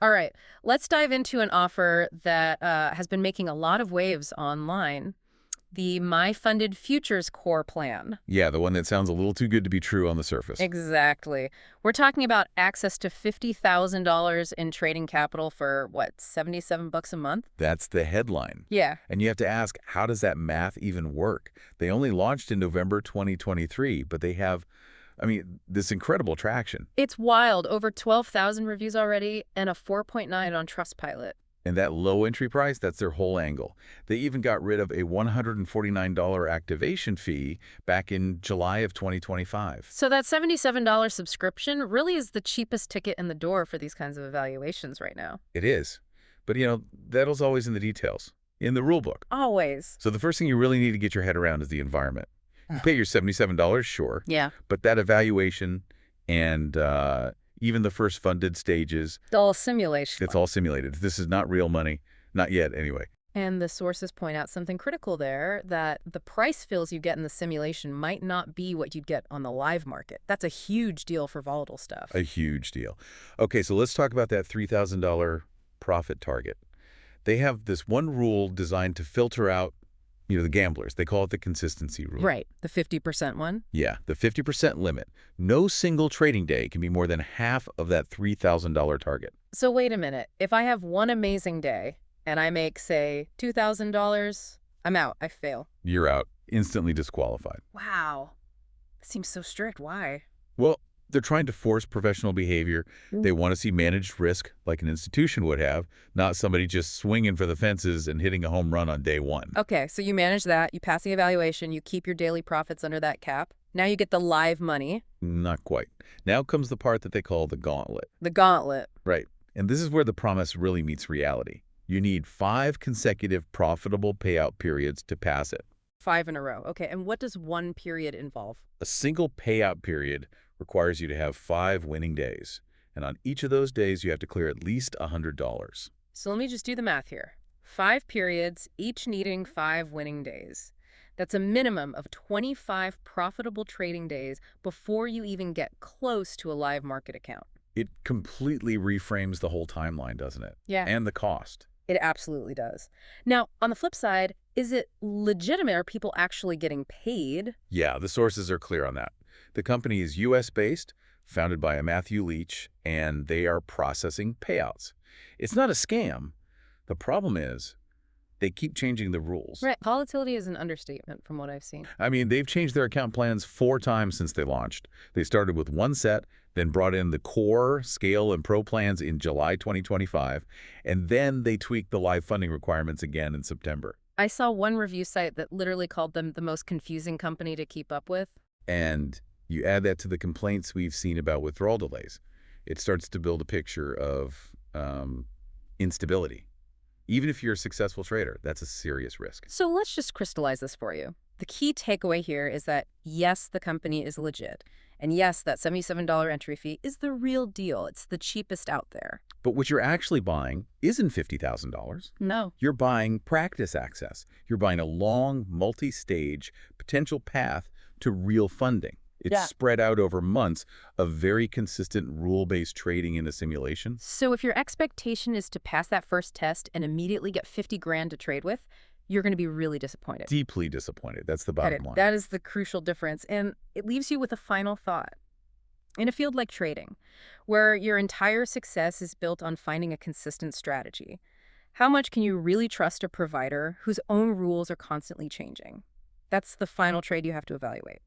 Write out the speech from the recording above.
All right, let's dive into an offer that has been making a lot of waves online, the My Funded Futures Core Plan. Yeah, the one that sounds a little too good to be true on the surface. Exactly. We're talking about access to $50,000 in trading capital for, what, 77 bucks a month? That's the headline. Yeah. And you have to ask, how does that math even work? They only launched in November 2023, but they have, this incredible traction. It's wild. Over 12,000 reviews already and a 4.9 on Trustpilot. And that low entry price, that's their whole angle. They even got rid of a $149 activation fee back in July of 2025. So that $77 subscription really is the cheapest ticket in the door for these kinds of evaluations right now. It is. But, that'll always in the details, in the rule book. Always. So the first thing you really need to get your head around is the environment. You pay your $77, sure. Yeah. But that evaluation and even the first funded stages, It's all simulation. it's all simulated. This is not real money. Not yet, anyway. And the sources point out something critical there, that the price fills you get in the simulation might not be what you'd get on the live market. That's a huge deal for volatile stuff. A huge deal. Okay, so let's talk about that $3,000 profit target. They have this one rule designed to filter out, the gamblers. They call it the consistency rule. Right, the 50% one. Yeah, the 50% limit. No single trading day can be more than half of that $3,000 target. So wait a minute. If I have one amazing day and I make, say, $2,000, I'm out. I fail. You're out. Instantly disqualified. Wow. Seems so strict. Why? Well, they're trying to force professional behavior. They want to see managed risk like an institution would have, not somebody just swinging for the fences and hitting a home run on day one. Okay, so you manage that, you pass the evaluation, you keep your daily profits under that cap. Now you get the live money. Not quite. Now comes the part that they call the gauntlet. The gauntlet. Right. And this is where the promise really meets reality. You need 5 consecutive profitable payout periods to pass it. 5 in a row. Okay, and what does one period involve? A single payout period requires you to have 5 winning days. And on each of those days, you have to clear at least $100. So let me just do the math here. 5 periods, each needing 5 winning days. That's a minimum of 25 profitable trading days before you even get close to a live market account. It completely reframes the whole timeline, doesn't it? Yeah. And the cost. It absolutely does. Now, on the flip side, is it legitimate? Are people actually getting paid? Yeah, the sources are clear on that. The company is U.S.-based, founded by a Matthew Leach, and they are processing payouts. It's not a scam. The problem is they keep changing the rules. Right. Volatility is an understatement from what I've seen. They've changed their account plans 4 times since they launched. They started with one set, then brought in the core, scale, and pro plans in July 2025, and then they tweaked the live funding requirements again in September. I saw one review site that literally called them the most confusing company to keep up with. And you add that to the complaints we've seen about withdrawal delays. It starts to build a picture of instability. Even if you're a successful trader, that's a serious risk. So let's just crystallize this for you. The key takeaway here is that, yes, the company is legit. And yes, that $77 entry fee is the real deal. It's the cheapest out there. But what you're actually buying isn't $50,000. No. You're buying practice access. You're buying a long, multi-stage potential path to real funding. It's spread out over months of very consistent rule-based trading in a simulation. So if your expectation is to pass that first test and immediately get 50 grand to trade with, you're going to be really disappointed. Deeply disappointed. That's the bottom line. That is the crucial difference. And it leaves you with a final thought. In a field like trading, where your entire success is built on finding a consistent strategy, how much can you really trust a provider whose own rules are constantly changing? That's the final trade you have to evaluate.